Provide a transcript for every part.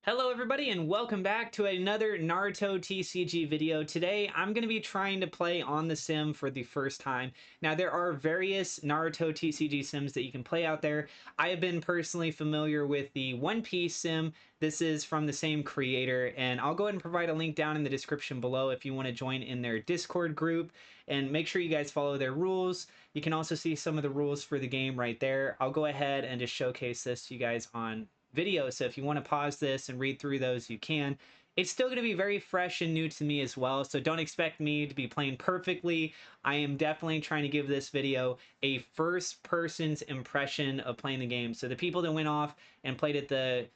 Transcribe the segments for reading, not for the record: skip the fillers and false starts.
Hello everybody and welcome back to another Naruto TCG video. Today I'm going to be trying to play on the sim for the first time. Now there are various Naruto TCG sims that you can play out there. I have been personally familiar with the One Piece sim. This is from the same creator, and I'll go ahead and provide a link down in the description below if you want to join in their Discord group, and make sure you guys follow their rules. You can also see some of the rules for the game right there. I'll go ahead and just showcase this to you guys on video, so if you want to pause this and read through those, you can. It's still going to be very fresh and new to me as well, so don't expect me to be playing perfectly. I am definitely trying to give this video a first person's impression of playing the game. So the people that went off and played at the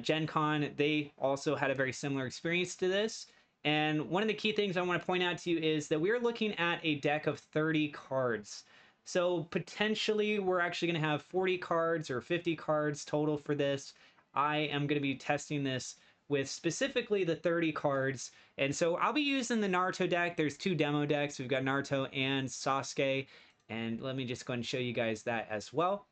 Gen Con, they also had a very similar experience to this. And one of the key things I want to point out to you is that we're looking at a deck of 30 cards. So potentially we're actually going to have 40 cards or 50 cards total for this. I am going to be testing this with specifically the 30 cards. And so I'll be using the Naruto deck. There's two demo decks. We've got Naruto and Sasuke. And let me just go and show you guys that as well.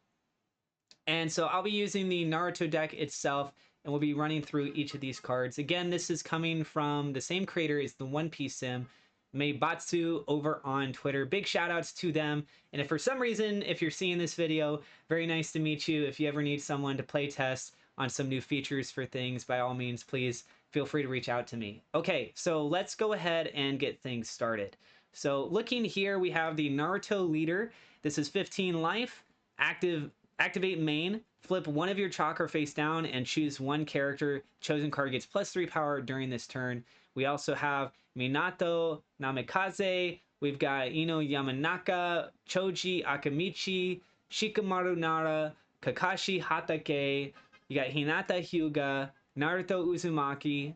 And so I'll be using the Naruto deck itself, and we'll be running through each of these cards. Again, this is coming from the same creator as the One Piece sim, Meibatsu, over on Twitter. Big shout outs to them. And if for some reason, if you're seeing this video, very nice to meet you. If you ever need someone to play test on some new features for things, by all means, please feel free to reach out to me. Okay, so let's go ahead and get things started. So looking here, we have the Naruto leader. This is 15 life, activate main, flip one of your chakra face down and choose one character. Chosen card gets +3 power during this turn. We also have Minato Namikaze. We've got Ino Yamanaka, Choji Akamichi, Shikamaru Nara, Kakashi Hatake. You got Hinata Hyuga, Naruto Uzumaki,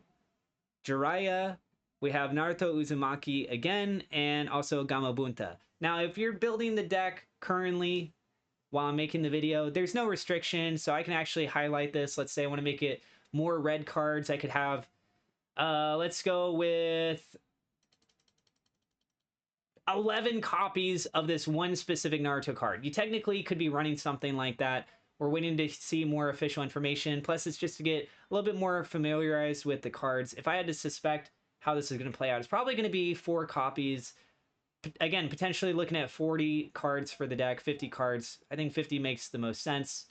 Jiraiya. We have Naruto Uzumaki again, and also Gamabunta. Now, if you're building the deck currently while I'm making the video, there's no restriction, so I can actually highlight this. Let's say I want to make it more red cards. I could have, let's go with 11 copies of this one specific Naruto card. You technically could be running something like that. We're waiting to see more official information. Plus, it's just to get a little bit more familiarized with the cards. If I had to suspect how this is going to play out, it's probably going to be 4 copies. Again, potentially looking at 40 cards for the deck, 50 cards. I think 50 makes the most sense.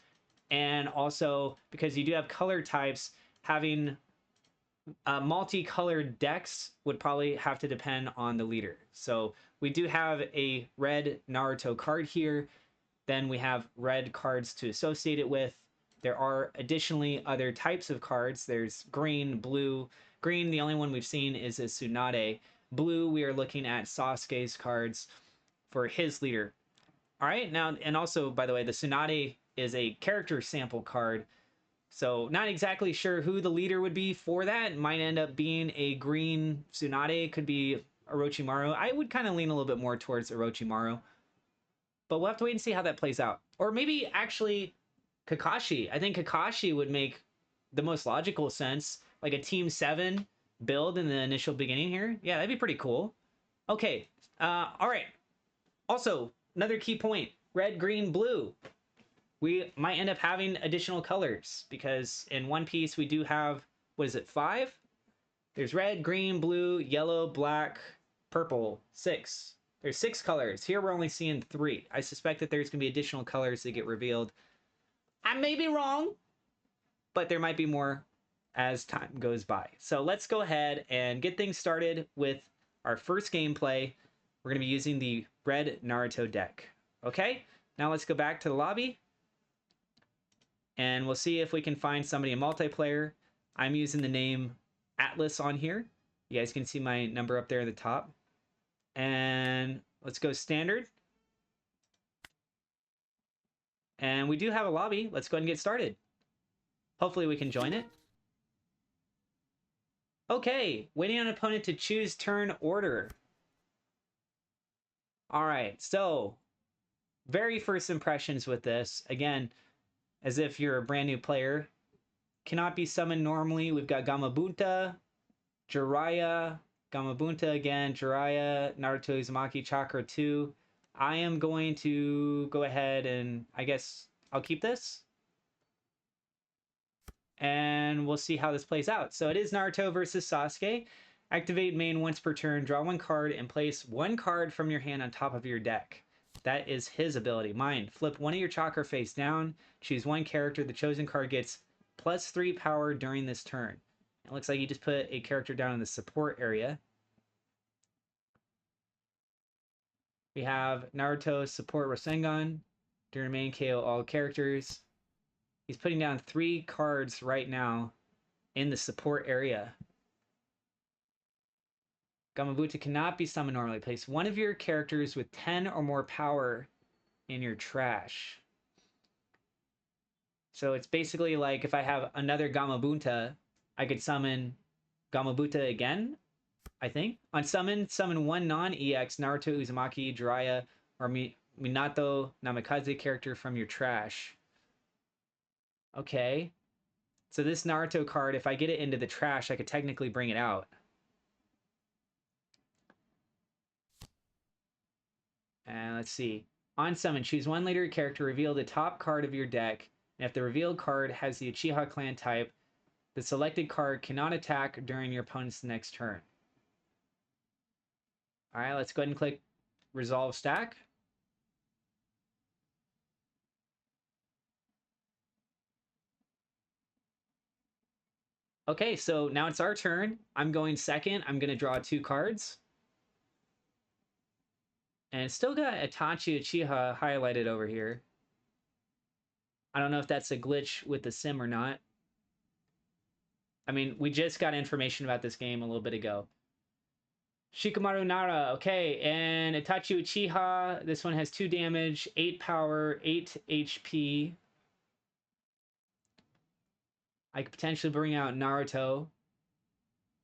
And also, because you do have color types, having multicolored decks would probably have to depend on the leader. So we do have a red Naruto card here. Then we have red cards to associate it with. There are additionally other types of cards. There's green, blue. Green, the only one we've seen is a Tsunade. Blue, we are looking at Sasuke's cards for his leader. All right, now, and also, by the way, the Tsunade is a character sample card. So not exactly sure who the leader would be for that. It might end up being a green Tsunade. Could be Orochimaru. I would kind of lean a little bit more towards Orochimaru. But we'll have to wait and see how that plays out. Or maybe actually Kakashi. I think Kakashi would make the most logical sense. Like a Team 7 build in the initial beginning here. Yeah, that'd be pretty cool. Okay. All right. Also, another key point. Red, green, blue. We might end up having additional colors because in One Piece we do have, what is it, 5? There's red, green, blue, yellow, black, purple, 6. There's 6 colors. Here we're only seeing 3. I suspect that there's going to be additional colors that get revealed. I may be wrong, but there might be more as time goes by. So let's go ahead and get things started with our first gameplay. We're going to be using the red Naruto deck. Okay, now let's go back to the lobby. And we'll see if we can find somebody in multiplayer. I'm using the name Atlas on here. You guys can see my number up there at the top. And let's go standard. And we do have a lobby. Let's go ahead and get started. Hopefully we can join it. Okay, waiting on an opponent to choose turn order. All right, so very first impressions with this. Again, as if you're a brand new player. Cannot be summoned normally. We've got Gamabunta, Jiraiya, Gamabunta again, Jiraiya, Naruto Uzumaki, Chakra 2. I am going to go ahead and I guess I'll keep this. and we'll see how this plays out. So it is Naruto versus Sasuke. Activate main once per turn, draw one card, and place one card from your hand on top of your deck. That is his ability. Mine, flip one of your chakra face down, choose one character. The chosen card gets +3 power during this turn. It looks like you just put a character down in the support area. We have Naruto support Rasengan. During main KO all characters. He's putting down 3 cards right now in the support area. Gamabuta cannot be summoned normally. Place one of your characters with 10 or more power in your trash. So it's basically like if I have another Gamabunta, I could summon Gamabuta again, I think. On summon one non-EX Naruto Uzumaki, Jiraiya, or Minato Namikaze character from your trash. Okay. So this Naruto card, if I get it into the trash, I could technically bring it out. And let's see. On summon, choose one leader character, reveal the top card of your deck, and if the revealed card has the Uchiha clan type, the selected card cannot attack during your opponent's next turn. Alright, let's go ahead and click Resolve Stack. Okay, so now it's our turn. I'm going second. I'm going to draw 2 cards. And it's still got Itachi Uchiha highlighted over here. I don't know if that's a glitch with the sim or not. I mean, we just got information about this game a little bit ago. Shikamaru Nara, okay, and Itachi Uchiha. This one has 2 damage, 8 power, 8 HP. I could potentially bring out Naruto.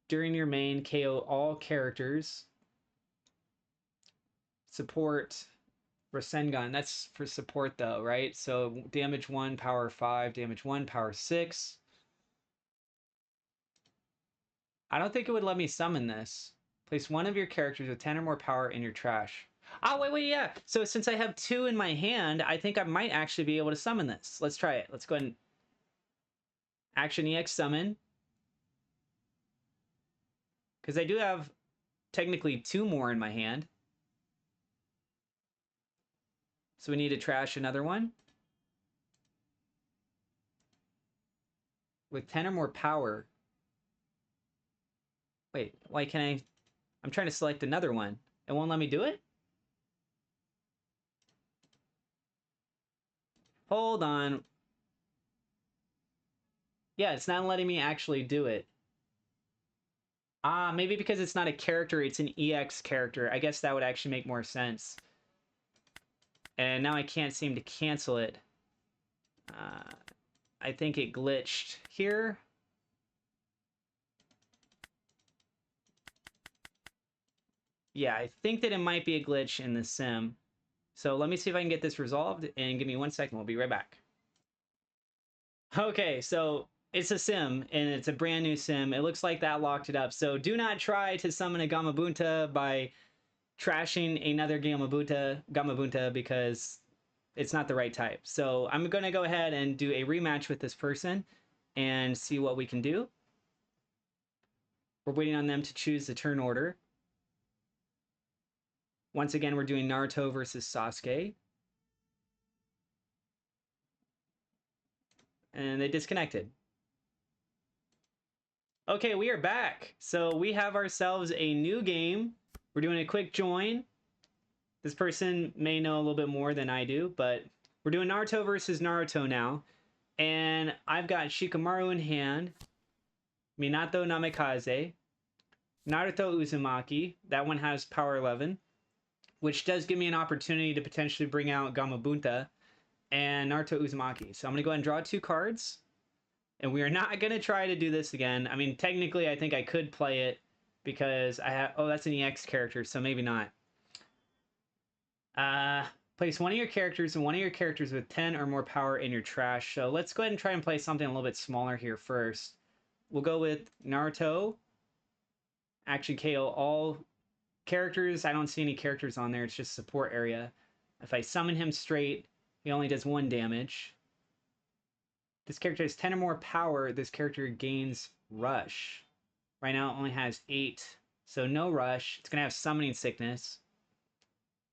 During your main, KO all characters. Support Rasengan. That's for support though, right? So damage 1, power 5, damage 1, power 6. I don't think it would let me summon this. Place one of your characters with 10 or more power in your trash. Oh, wait, yeah. So since I have 2 in my hand, I think I might actually be able to summon this. Let's try it. Let's go ahead and Action EX summon. Because I do have technically 2 more in my hand. So we need to trash another one. With 10 or more power. Wait, why can I... I'm trying to select another one. It won't let me do it? Hold on. Yeah, it's not letting me actually do it. Ah, maybe because it's not a character, it's an EX character. I guess that would actually make more sense. And now I can't seem to cancel it. I think it glitched here. Yeah, I think that it might be a glitch in the sim. So let me see if I can get this resolved, and give me 1 second. We'll be right back. Okay, so it's a sim, and it's a brand new sim. It looks like that locked it up. So do not try to summon a Gamabunta by trashing another Gamabunta because it's not the right type. So I'm going to go ahead and do a rematch with this person and see what we can do. We're waiting on them to choose the turn order. Once again, we're doing Naruto versus Sasuke. And they disconnected. Okay, we are back. So we have ourselves a new game. We're doing a quick join. This person may know a little bit more than I do, but we're doing Naruto versus Naruto now. And I've got Shikamaru in hand, Minato Namikaze, Naruto Uzumaki. That one has power 11, which does give me an opportunity to potentially bring out Gamabunta and Naruto Uzumaki. So I'm going to go ahead and draw 2 cards. And we are not going to try to do this again. I mean, technically, I think I could play it because I have... Oh, that's an EX character, so maybe not. Place one of your characters and one of your characters with 10 or more power in your trash. So let's go ahead and try and play something a little bit smaller here first. We'll go with Naruto. Action KO all characters. I don't see any characters on there. It's just support area. If I summon him straight, he only does 1 damage. this character has 10 or more power, this character gains rush. Right now it only has 8, so no rush. It's going to have summoning sickness.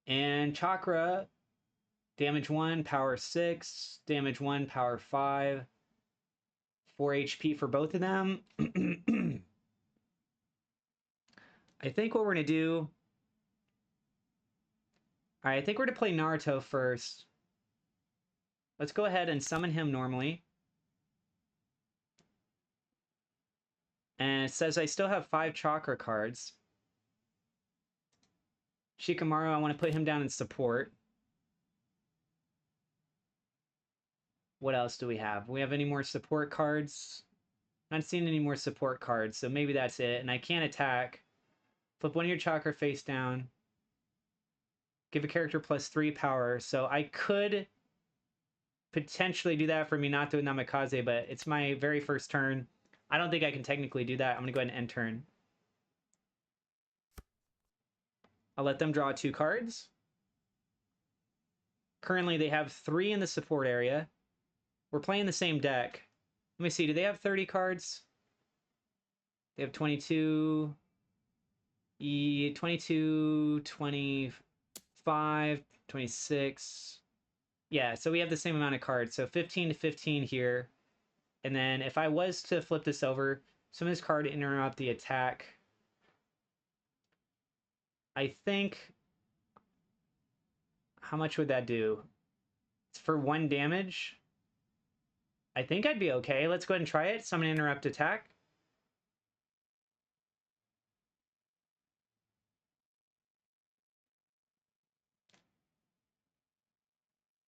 And chakra, damage 1, power 6, damage 1, power 5, 4 HP for both of them. I think what we're going to do... Alright, I think we're going to play Naruto first. Let's go ahead and summon him normally. And it says I still have 5 chakra cards. Shikamaru, I want to put him down in support. What else do we have? We have any more support cards? Not seeing any more support cards, so maybe that's it. And I can't attack. Flip one of your chakra face down. Give a character plus 3 power. So I could potentially do that for Minato and Namikaze, but it's my very first turn. I don't think I can technically do that. I'm going to go ahead and end turn. I'll let them draw 2 cards. Currently, they have 3 in the support area. We're playing the same deck. Let me see, do they have 30 cards? They have 22... 22, 25, 26... Yeah, so we have the same amount of cards. So 15 to 15 here. And then if I was to flip this over, summon this card to interrupt the attack. I think... How much would that do? It's for 1 damage. I think I'd be okay. Let's go ahead and try it. Summon interrupt attack.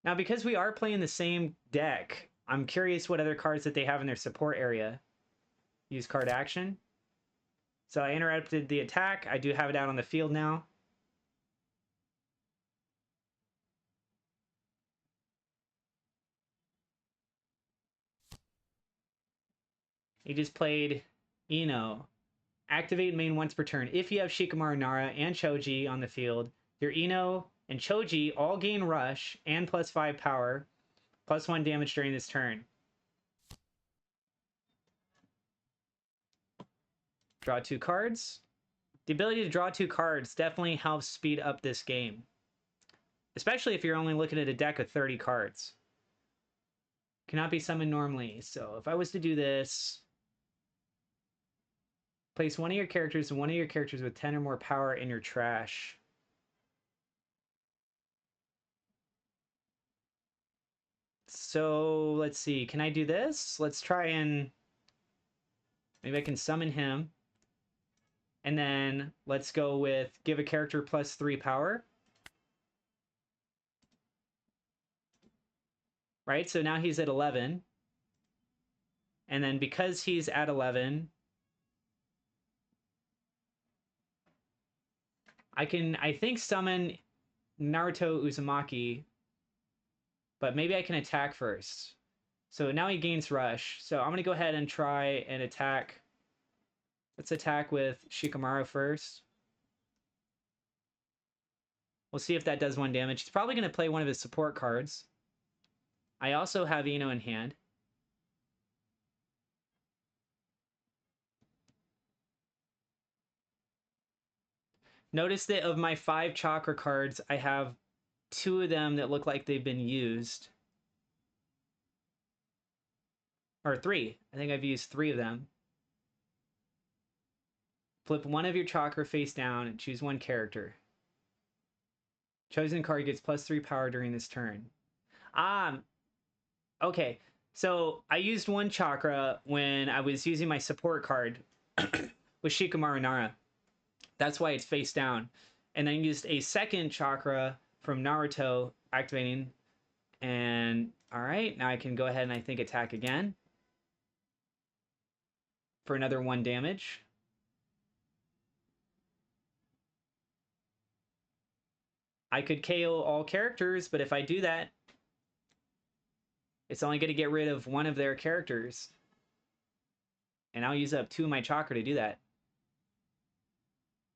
Now, because we are playing the same deck, I'm curious what other cards that they have in their support area. Use card action. So I interrupted the attack. I do have it out on the field now. He just played Ino. Activate main once per turn. If you have Shikamaru, Nara, and Choji on the field, your Ino and Choji all gain rush and plus 5 power, plus 1 damage during this turn. Draw 2 cards. The ability to draw 2 cards definitely helps speed up this game. Especially if you're only looking at a deck of 30 cards. Cannot be summoned normally. So if I was to do this... Place one of your characters and one of your characters with 10 or more power in your trash. So let's see. Can I do this? Let's try and... Maybe I can summon him. And then let's go with give a character plus 3 power. Right? So now he's at 11. And then because he's at 11... I can, I think, summon Naruto Uzumaki, but maybe I can attack first. So now he gains rush. So I'm going to go ahead and try and attack. Let's attack with Shikamaru first. We'll see if that does 1 damage. He's probably going to play one of his support cards. I also have Ino in hand. Notice that of my 5 chakra cards, I have 2 of them that look like they've been used. Or 3. I think I've used 3 of them. Flip one of your chakra face down and choose 1 character. Chosen card gets plus 3 power during this turn. Okay. So I used 1 chakra when I was using my support card with Shikamaru Nara. That's why it's face down. And then used a 2nd chakra from Naruto activating. And all right, now I can go ahead and I think attack again for another 1 damage. I could KO all characters, but if I do that, it's only going to get rid of 1 of their characters. And I'll use up 2 of my chakra to do that.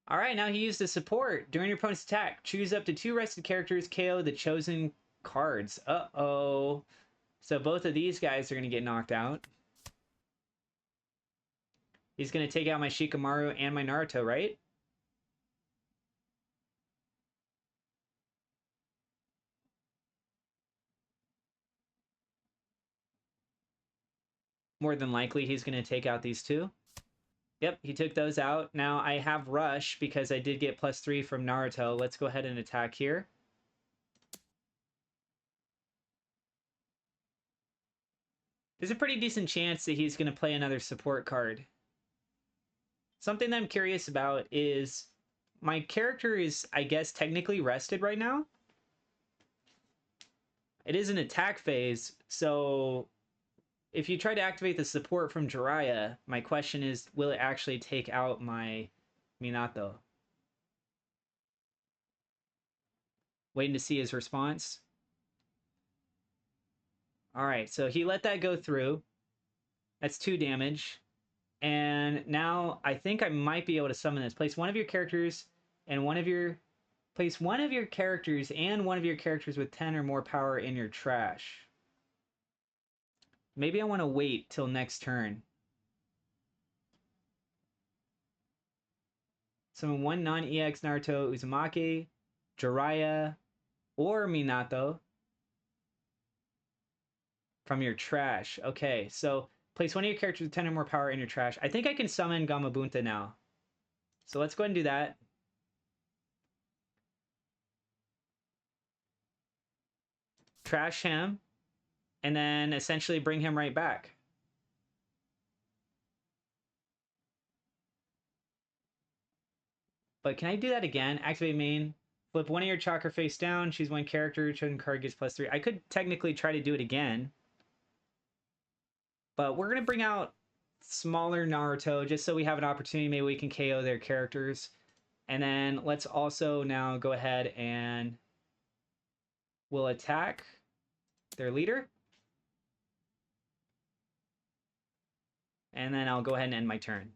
Alright, now he used a support. During your opponent's attack, choose up to 2 rested characters, KO the chosen cards. Uh-oh. So both of these guys are going to get knocked out. He's going to take out my Shikamaru and my Naruto, right? More than likely, he's going to take out these two. Yep, he took those out. Now I have Rush because I did get +3 from Naruto. Let's go ahead and attack here. There's a pretty decent chance that he's going to play another support card. Something that I'm curious about is my character is, I guess, technically rested right now. It is an attack phase, so if you try to activate the support from Jiraiya, my question is, will it actually take out my Minato? Waiting to see his response. All right, so he let that go through. That's 2 damage. And now I think I might be able to summon this. Place one of your characters and one of your... Place one of your characters and one of your characters with 10 or more power in your trash. Maybe I want to wait till next turn. Summon one non-EX Naruto, Uzumaki, Jiraiya, or Minato from your trash. Okay, so place one of your characters with 10 or more power in your trash. I think I can summon Gamabunta now. So let's go ahead and do that. Trash him, and then essentially bring him right back. But can I do that again? Activate main. Flip one of your chakra face down. Choose one character. Chosen card gets +3. I could technically try to do it again. But we're going to bring out smaller Naruto just so we have an opportunity. Maybe we can KO their characters. And then let's also now go ahead and we'll attack their leader. And then I'll go ahead and end my turn.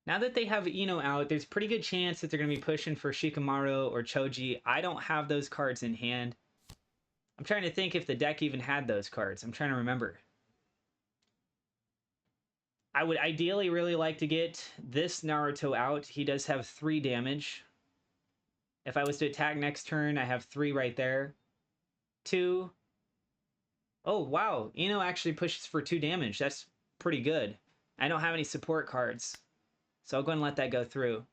Now that they have Ino out, there's a pretty good chance that they're going to be pushing for Shikamaru or Choji. I don't have those cards in hand. I'm trying to think if the deck even had those cards. I'm trying to remember. I would ideally really like to get this Naruto out. He does have 3 damage. If I was to attack next turn, I have 3 right there. 2. Oh, wow. Ino actually pushes for 2 damage. That's pretty good. I don't have any support cards. So I'll go ahead and let that go through.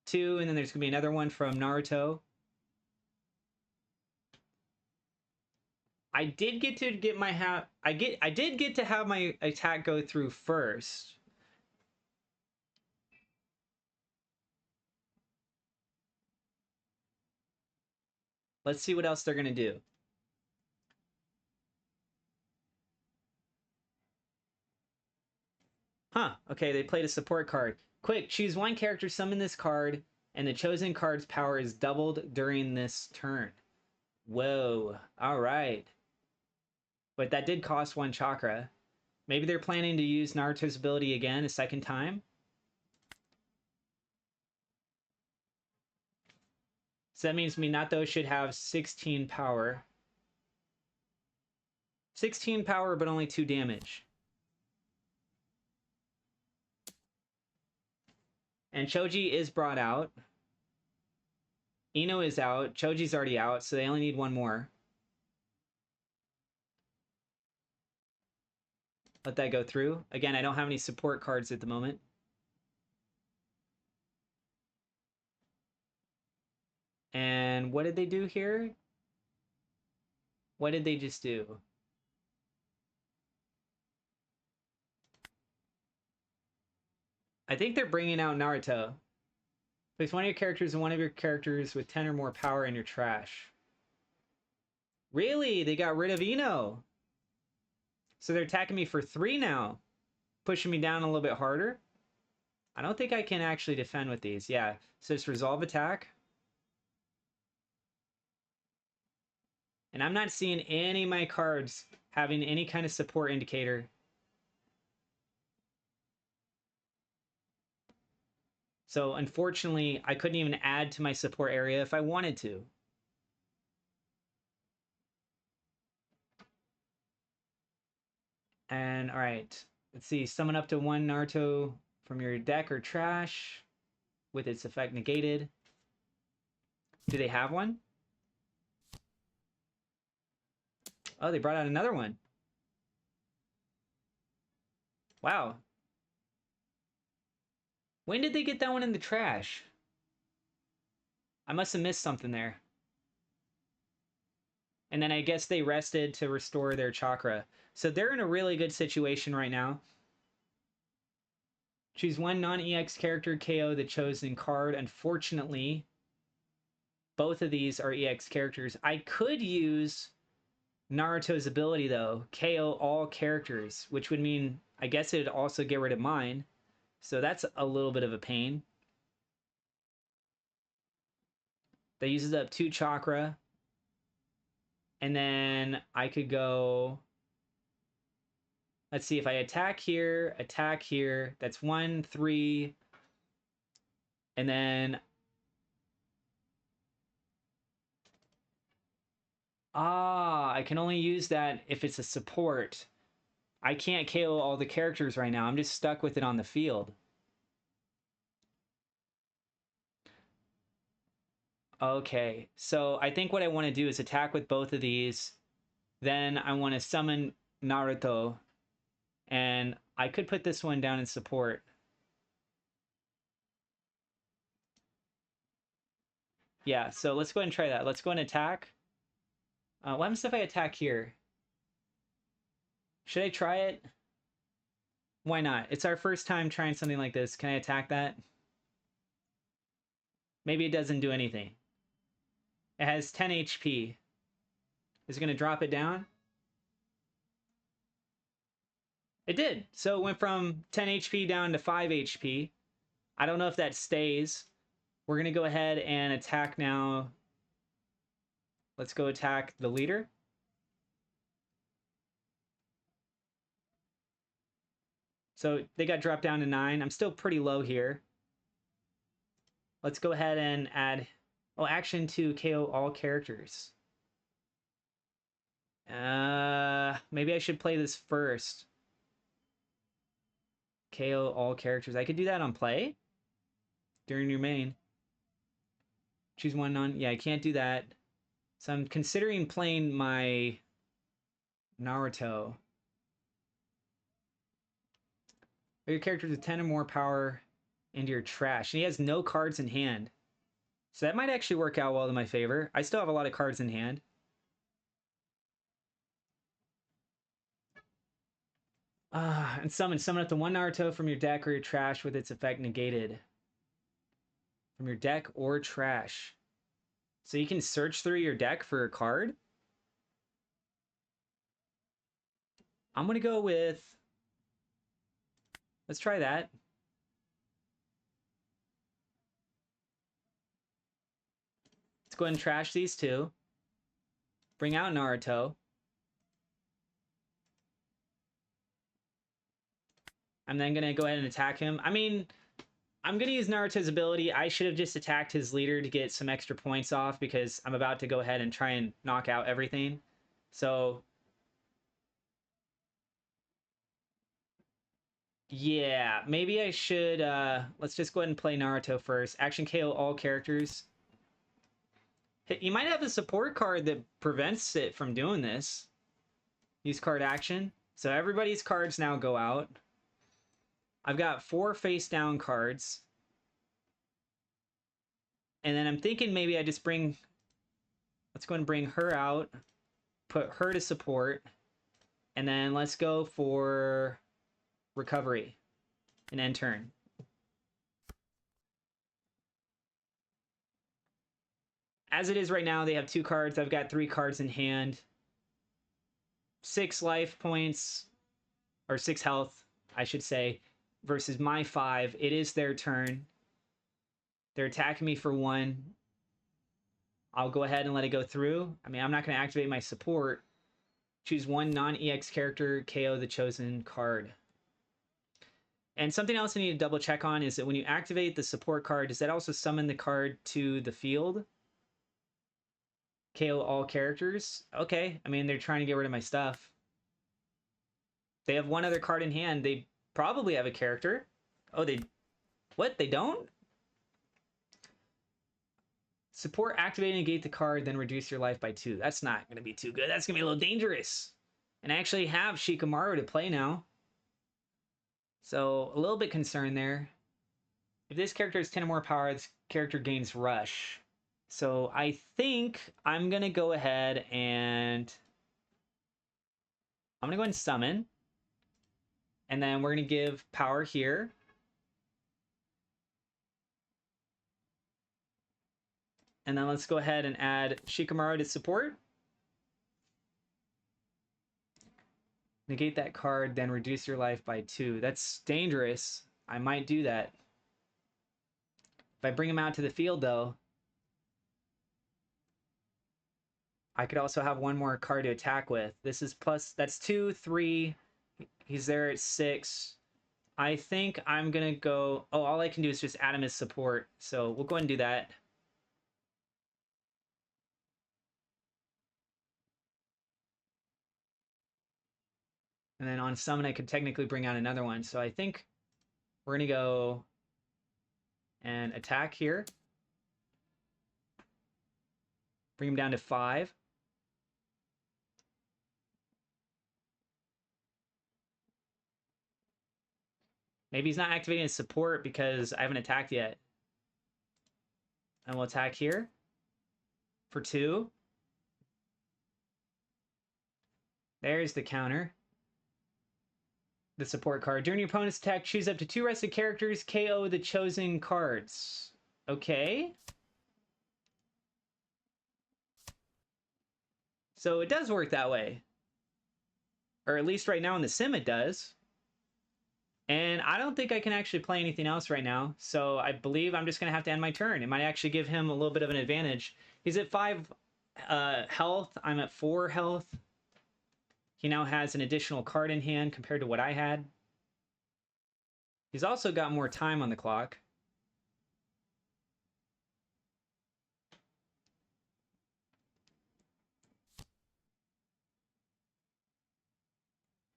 2, and then there's going to be another one from Naruto. I did get to get my I did get to have my attack go through first. Let's see what else they're going to do. Huh, okay, they played a support card. Quick, choose one character, summon this card, and the chosen card's power is doubled during this turn. Whoa, alright. But that did cost 1 chakra. Maybe they're planning to use Naruto's ability again a second time? So that means Minato should have 16 power. 16 power, but only 2 damage. And Choji is brought out. Ino is out. Choji's already out, so they only need 1 more. Let that go through. Again, I don't have any support cards at the moment. And what did they do here? What did they just do? I think they're bringing out Naruto. Place one of your characters and one of your characters with 10 or more power in your trash. Really? They got rid of Ino. So they're attacking me for 3 now. Pushing me down a little bit harder. I don't think I can actually defend with these. Yeah, so it's resolve attack. And I'm not seeing any of my cards having any kind of support indicator. So unfortunately, I couldn't even add to my support area if I wanted to. And all right, let's see. Summon up to one Naruto from your deck or trash with its effect negated. Do they have one? Oh, they brought out another one. Wow. When did they get that one in the trash? I must have missed something there. And then I guess they rested to restore their chakra. So they're in a really good situation right now. Choose one non-EX character, KO the chosen card. Unfortunately, both of these are EX characters. I could use Naruto's ability, though. KO all characters, which would mean, I guess it'd also get rid of mine. So that's a little bit of a pain. That uses up 2 chakra. And then I could go... Let's see, if I attack here, that's 1, 3. And then... I can only use that if it's a support. I can't KO all the characters right now. I'm just stuck with it on the field. Okay, so I think what I want to do is attack with both of these. Then I want to summon Naruto. And I could put this one down in support. Yeah, so let's go ahead and try that. Let's go and attack. What happens if I attack here? Should I try it? Why not? It's our first time trying something like this. Can I attack that? Maybe it doesn't do anything. It has 10 HP. Is it going to drop it down? It did. So it went from 10 HP down to 5 HP. I don't know if that stays. We're going to go ahead and attack now. Let's go attack the leader. So they got dropped down to 9. I'm still pretty low here. Let's go ahead and add action to KO all characters. Maybe I should play this first. KO all characters. I could do that on play during your main. Choose one non. Yeah, I can't do that. So I'm considering playing my Naruto. Put your characters with 10 or more power into your trash. And he has no cards in hand. So that might actually work out well in my favor. I still have a lot of cards in hand. And summon up to one Naruto from your deck or your trash with its effect negated. From your deck or trash. So you can search through your deck for a card. I'm going to go with... Let's try that. Let's go ahead and trash these two. Bring out Naruto. I'm then going to go ahead and attack him. I mean, I'm going to use Naruto's ability. I should have just attacked his leader to get some extra points off because I'm about to go ahead and try and knock out everything. So, yeah, maybe I should, let's just go ahead and play Naruto first. Action KO all characters. You might have a support card that prevents it from doing this. Use card action. So everybody's cards now go out. I've got 4 face down cards. And then I'm thinking maybe I just bring... Let's go and bring her out. Put her to support. And then let's go for recovery. And end turn. As it is right now, they have 2 cards. I've got 3 cards in hand. 6 life points. Or 6 health, I should say. Versus my 5. It is their turn. They're attacking me for 1. I'll go ahead and let it go through. I mean, I'm not going to activate my support. Choose one non-EX character, KO the chosen card. And something else I need to double check on is that when you activate the support card, does that also summon the card to the field? KO all characters? Okay, I mean, they're trying to get rid of my stuff. They have one other card in hand. They probably have a character. Oh, they... What? They don't? Support, activate and negate the card, then reduce your life by 2. That's not going to be too good. That's going to be a little dangerous. And I actually have Shikamaru to play now. So, a little bit concerned there. If this character has 10 or more power, this character gains Rush. So, I think I'm going to go ahead and... I'm going to go ahead and summon. And then we're going to give power here. And then let's go ahead and add Shikamaru to support. Negate that card, then reduce your life by 2. That's dangerous. I might do that. If I bring him out to the field, though, I could also have one more card to attack with. This is plus... That's 2, 3. He's there at 6. I think I'm going to go... Oh, all I can do is just add him as support. So we'll go ahead and do that. And then on summon, I could technically bring out another one. So I think we're going to go and attack here. Bring him down to 5. Maybe he's not activating his support because I haven't attacked yet. And we'll attack here for 2. There's the counter. The support card. During your opponent's attack, choose up to 2 rested characters, KO the chosen cards. Okay. So it does work that way. Or at least right now in the sim it does. And I don't think I can actually play anything else right now. So I believe I'm just going to have to end my turn. It might actually give him a little bit of an advantage. He's at 5 health. I'm at 4 health. He now has an additional card in hand compared to what I had. He's also got more time on the clock.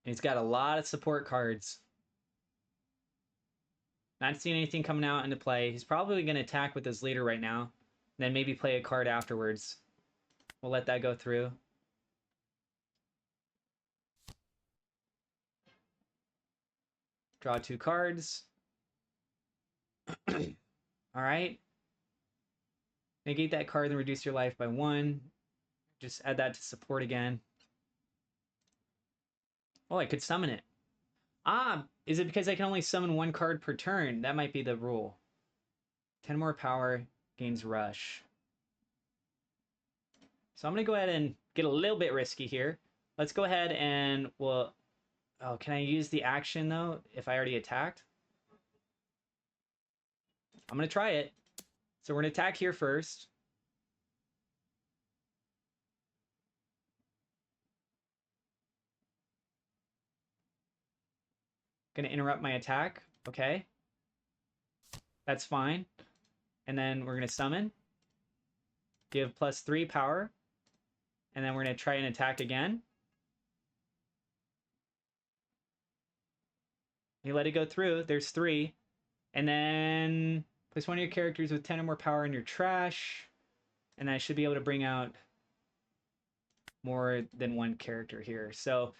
And he's got a lot of support cards. Not seeing anything coming out into play. He's probably going to attack with his leader right now. Then maybe play a card afterwards. We'll let that go through. Draw 2 cards. Alright. Negate that card and reduce your life by 1. Just add that to support again. Oh, I could summon it. Ah, is it because I can only summon 1 card per turn? That might be the rule. 10 more power, gains Rush. So I'm going to go ahead and get a little bit risky here. Let's go ahead and we'll... Oh, can I use the action, though, if I already attacked? I'm going to try it. So we're going to attack here first. Going to interrupt my attack. Okay. That's fine. And then we're going to summon. Give +3 power. And then we're going to try and attack again. You let it go through. There's 3. And then place one of your characters with 10 or more power in your trash. And I should be able to bring out more than 1 character here. So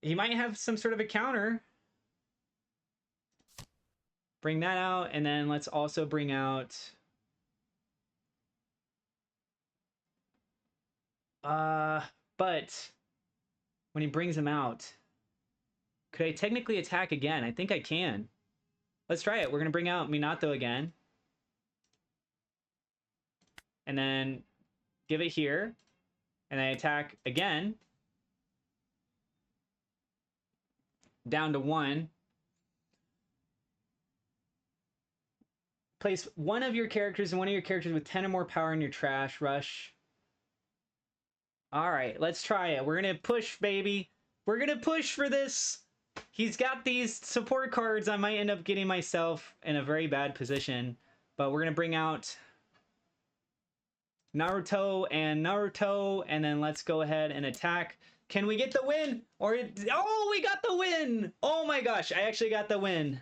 he might have some sort of a counter. Bring that out. And then let's also bring out... But when he brings him out, could I technically attack again? I think I can. Let's try it. We're going to bring out Minato again. And then give it here. And I attack again. Down to 1. Place one of your characters and one of your characters with 10 or more power in your trash. Rush. All right, let's try it. We're going to push, baby. We're going to push for this. He's got these support cards. I might end up getting myself in a very bad position. But we're going to bring out Naruto, and then let's go ahead and attack. Can we get the win? Oh, we got the win! Oh my gosh, I actually got the win.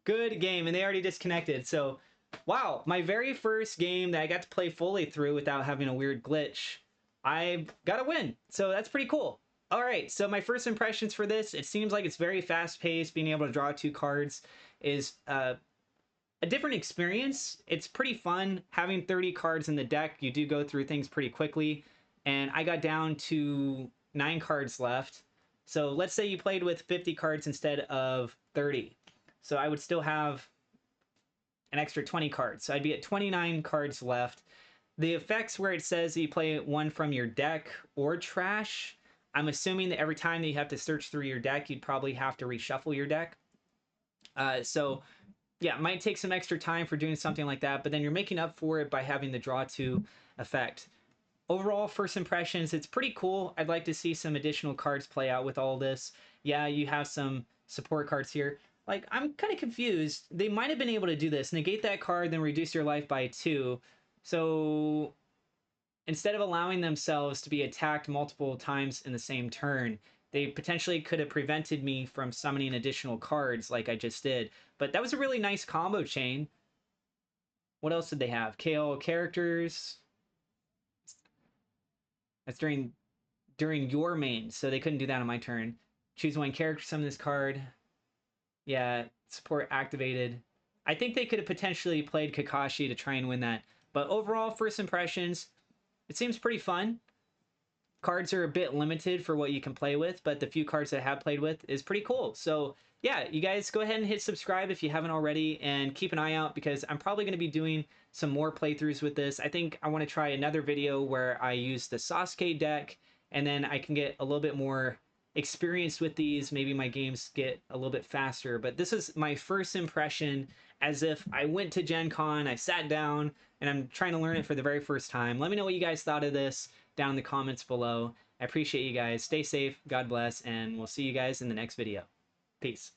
Good game, and they already disconnected. So, wow, my very first game that I got to play fully through without having a weird glitch, I got a win. So that's pretty cool. All right, so my first impressions for this, it seems like it's very fast-paced. Being able to draw 2 cards is a different experience. It's pretty fun. Having 30 cards in the deck, you do go through things pretty quickly. And I got down to 9 cards left. So let's say you played with 50 cards instead of 30. So I would still have an extra 20 cards. So I'd be at 29 cards left. The effects where it says you play one from your deck or trash, I'm assuming that every time that you have to search through your deck, you'd probably have to reshuffle your deck. So yeah, it might take some extra time for doing something like that, but then you're making up for it by having the draw 2 effect. Overall, first impressions, it's pretty cool. I'd like to see some additional cards play out with all this. Yeah, you have some support cards here. Like, I'm kind of confused. They might have been able to do this. Negate that card, then reduce your life by 2. So instead of allowing themselves to be attacked multiple times in the same turn, they potentially could have prevented me from summoning additional cards like I just did. But that was a really nice combo chain. What else did they have? KO characters. That's during your main, so they couldn't do that on my turn. Choose one character, summon this card. Yeah, support activated. I think they could have potentially played Kakashi to try and win that. But overall, first impressions, it seems pretty fun. Cards are a bit limited for what you can play with, but the few cards I have played with is pretty cool. So yeah, you guys go ahead and hit subscribe if you haven't already, and keep an eye out because I'm probably going to be doing some more playthroughs with this. I think I want to try another video where I use the Sasuke deck, and then I can get a little bit more experienced with these. Maybe my games get a little bit faster, but this is my first impression as if I went to Gen Con, I sat down, and I'm trying to learn it for the very first time. Let me know what you guys thought of this down in the comments below. I appreciate you guys. Stay safe, God bless, and we'll see you guys in the next video. Peace.